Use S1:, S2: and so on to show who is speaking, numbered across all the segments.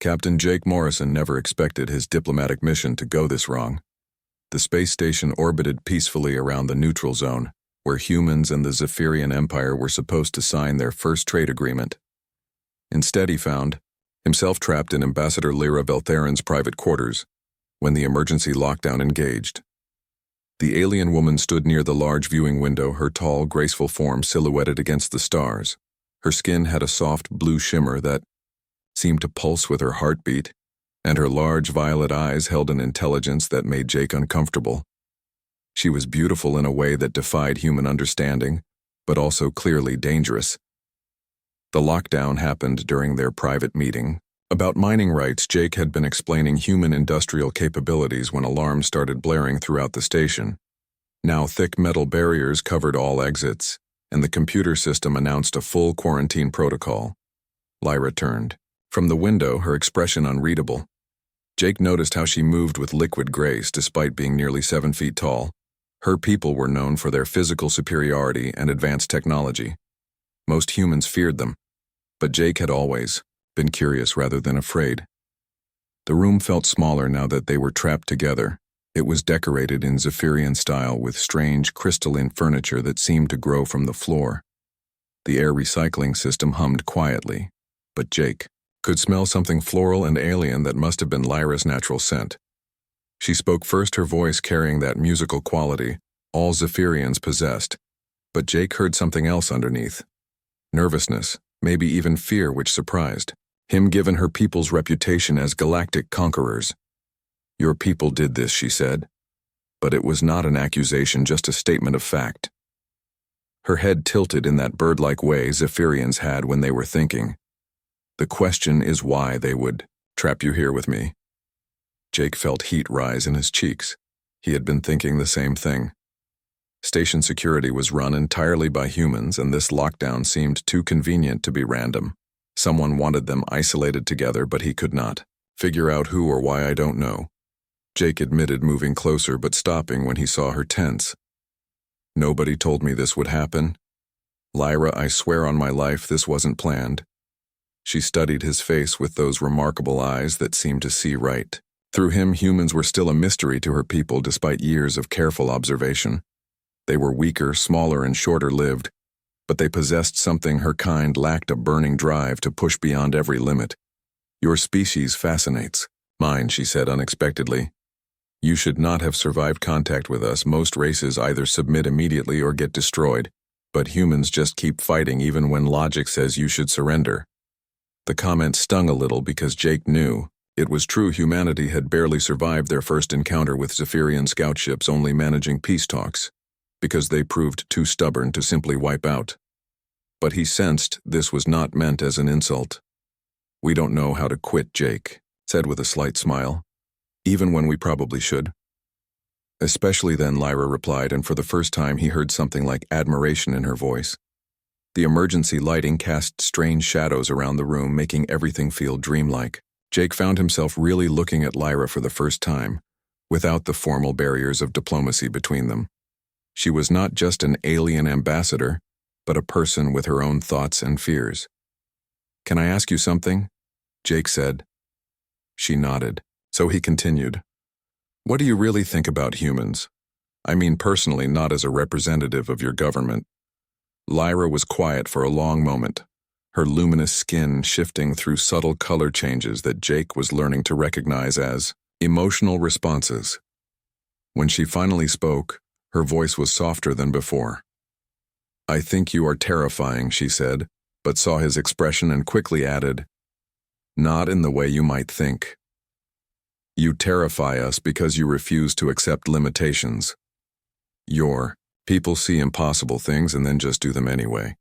S1: Captain Jake Morrison never expected his diplomatic mission to go this wrong. The space station orbited peacefully around the neutral zone, where humans and the Zephyrian Empire were supposed to sign their first trade agreement. Instead, he found himself trapped in Ambassador Lyra Veltheron's private quarters when the emergency lockdown engaged. The alien woman stood near the large viewing window, her tall, graceful form silhouetted against the stars. Her skin had a soft blue shimmer that seemed to pulse with her heartbeat, and her large violet eyes held an intelligence that made Jake uncomfortable. She was beautiful in a way that defied human understanding, but also clearly dangerous. The lockdown happened during their private meeting. About mining rights, Jake had been explaining human industrial capabilities when alarms started blaring throughout the station. Now thick metal barriers covered all exits, and the computer system announced a full quarantine protocol. Lyra turned. From the window, her expression unreadable. Jake noticed how she moved with liquid grace despite being nearly 7 feet tall. Her people were known for their physical superiority and advanced technology. Most humans feared them, but Jake had always been curious rather than afraid. The room felt smaller now that they were trapped together. It was decorated in Zephyrian style with strange crystalline furniture that seemed to grow from the floor. The air recycling system hummed quietly, but Jake could smell something floral and alien that must have been Lyra's natural scent. She spoke first, her voice carrying that musical quality all Zephyrians possessed, but Jake heard something else underneath. Nervousness, maybe even fear, which surprised him given her people's reputation as galactic conquerors. "Your people did this," she said, but it was not an accusation, just a statement of fact. Her head tilted in that bird-like way Zephyrians had when they were thinking. "The question is why they would trap you here with me." Jake felt heat rise in his cheeks. He had been thinking the same thing. Station security was run entirely by humans, and this lockdown seemed too convenient to be random. Someone wanted them isolated together, but he could not figure out who or why. "I don't know," Jake admitted, moving closer but stopping when he saw her tense. "Nobody told me this would happen. Lyra, I swear on my life this wasn't planned." She studied his face with those remarkable eyes that seemed to see right through him. Humans were still a mystery to her people despite years of careful observation. They were weaker, smaller, and shorter-lived, but they possessed something her kind lacked: a burning drive to push beyond every limit. "Your species fascinates mine," she said unexpectedly. "You should not have survived contact with us. Most races either submit immediately or get destroyed, but humans just keep fighting even when logic says you should surrender." The comment stung a little because Jake knew it was true. Humanity had barely survived their first encounter with Zephyrian scout ships, only managing peace talks, because they proved too stubborn to simply wipe out. But he sensed this was not meant as an insult. "We don't know how to quit," Jake said with a slight smile, "even when we probably should." "Especially then," Lyra replied, and for the first time he heard something like admiration in her voice. The emergency lighting cast strange shadows around the room, making everything feel dreamlike. Jake found himself really looking at Lyra for the first time, without the formal barriers of diplomacy between them. She was not just an alien ambassador, but a person with her own thoughts and fears. "Can I ask you something?" Jake said. She nodded, so he continued. "What do you really think about humans? I mean personally, not as a representative of your government." Lyra was quiet for a long moment, her luminous skin shifting through subtle color changes that Jake was learning to recognize as emotional responses. When she finally spoke, her voice was softer than before. "I think you are terrifying," she said, but saw his expression and quickly added, "Not in the way you might think. You terrify us because you refuse to accept limitations. Your people see impossible things and then just do them anyway."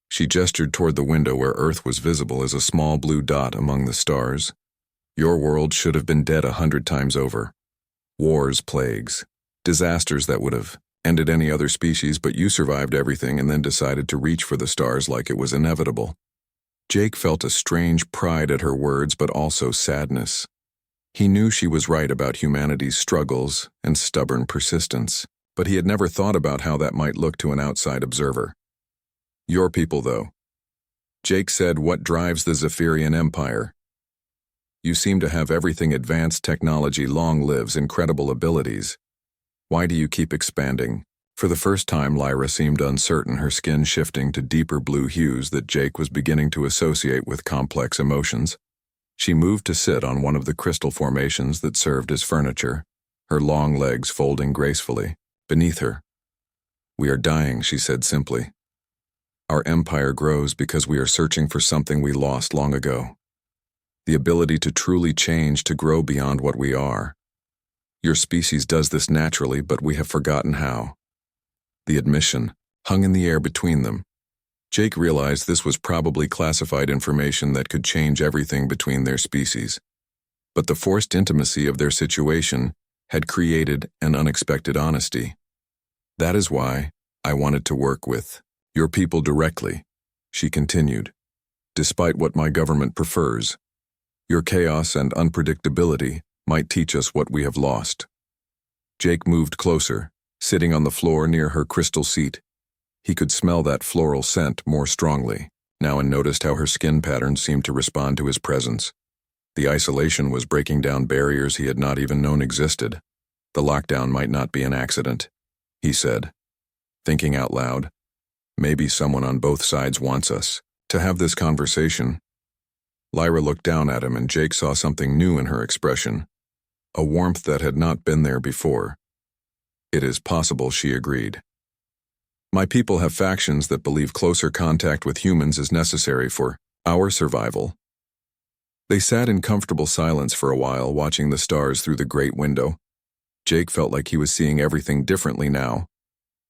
S1: She gestured toward the window where Earth was visible as a small blue dot among the stars. "Your world should have been dead 100 times over. Wars, plagues, disasters that would have ended any other species, but you survived everything and then decided to reach for the stars like it was inevitable." Jake felt a strange pride at her words, but also sadness. He knew she was right about humanity's struggles and stubborn persistence, but he had never thought about how that might look to an outside observer. "Your people, though," Jake said, "what drives the Zephyrian Empire?" You seem to have everything advanced technology long lives incredible abilities. Why do you keep expanding? For the first time, Lyra seemed uncertain, her skin shifting to deeper blue hues that Jake was beginning to associate with complex emotions. She moved to sit on one of the crystal formations that served as furniture, her long legs folding gracefully beneath her. "We are dying," she said simply. "Our empire grows because we are searching for something we lost long ago. The ability to truly change, to grow beyond what we are. Your species does this naturally, but we have forgotten how." The admission hung in the air between them. Jake realized this was probably classified information that could change everything between their species. But the forced intimacy of their situation had created an unexpected honesty. "That is why I wanted to work with your people directly," she continued. "Despite what my government prefers, your chaos and unpredictability might teach us what we have lost." Jake moved closer, sitting on the floor near her crystal seat. He could smell that floral scent more strongly now and noticed how her skin patterns seemed to respond to his presence. The isolation was breaking down barriers he had not even known existed. "The lockdown might not be an accident," he said, thinking out loud. "Maybe someone on both sides wants us to have this conversation." Lyra looked down at him, and Jake saw something new in her expression, a warmth that had not been there before. "It is possible," she agreed. "My people have factions that believe closer contact with humans is necessary for our survival." They sat in comfortable silence for a while, watching the stars through the great window. Jake felt like he was seeing everything differently now.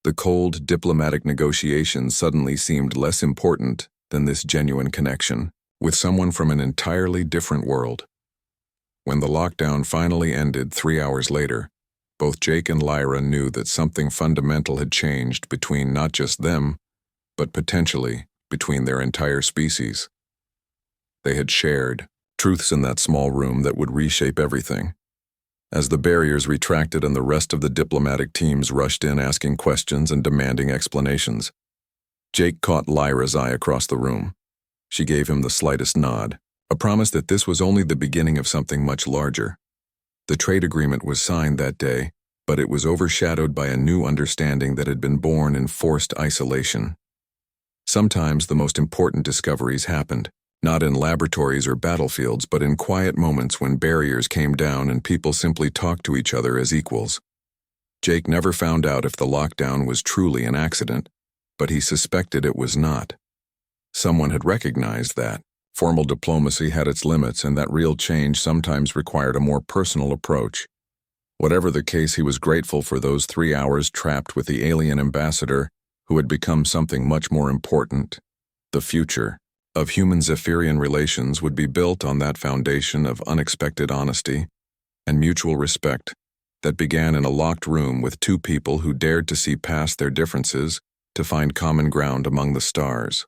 S1: The cold, diplomatic negotiations suddenly seemed less important than this genuine connection with someone from an entirely different world. When the lockdown finally ended 3 hours later, both Jake and Lyra knew that something fundamental had changed between not just them, but potentially between their entire species. They had shared truths in that small room that would reshape everything. As the barriers retracted and the rest of the diplomatic teams rushed in asking questions and demanding explanations, Jake caught Lyra's eye across the room. She gave him the slightest nod, a promise that this was only the beginning of something much larger. The trade agreement was signed that day, but it was overshadowed by a new understanding that had been born in forced isolation. Sometimes the most important discoveries happened, not in laboratories or battlefields, but in quiet moments when barriers came down and people simply talked to each other as equals. Jake never found out if the lockdown was truly an accident, but he suspected it was not. Someone had recognized that formal diplomacy had its limits and that real change sometimes required a more personal approach. Whatever the case, he was grateful for those 3 hours trapped with the alien ambassador who had become something much more important. The future of human-Zephyrian relations would be built on that foundation of unexpected honesty and mutual respect that began in a locked room with two people who dared to see past their differences to find common ground among the stars.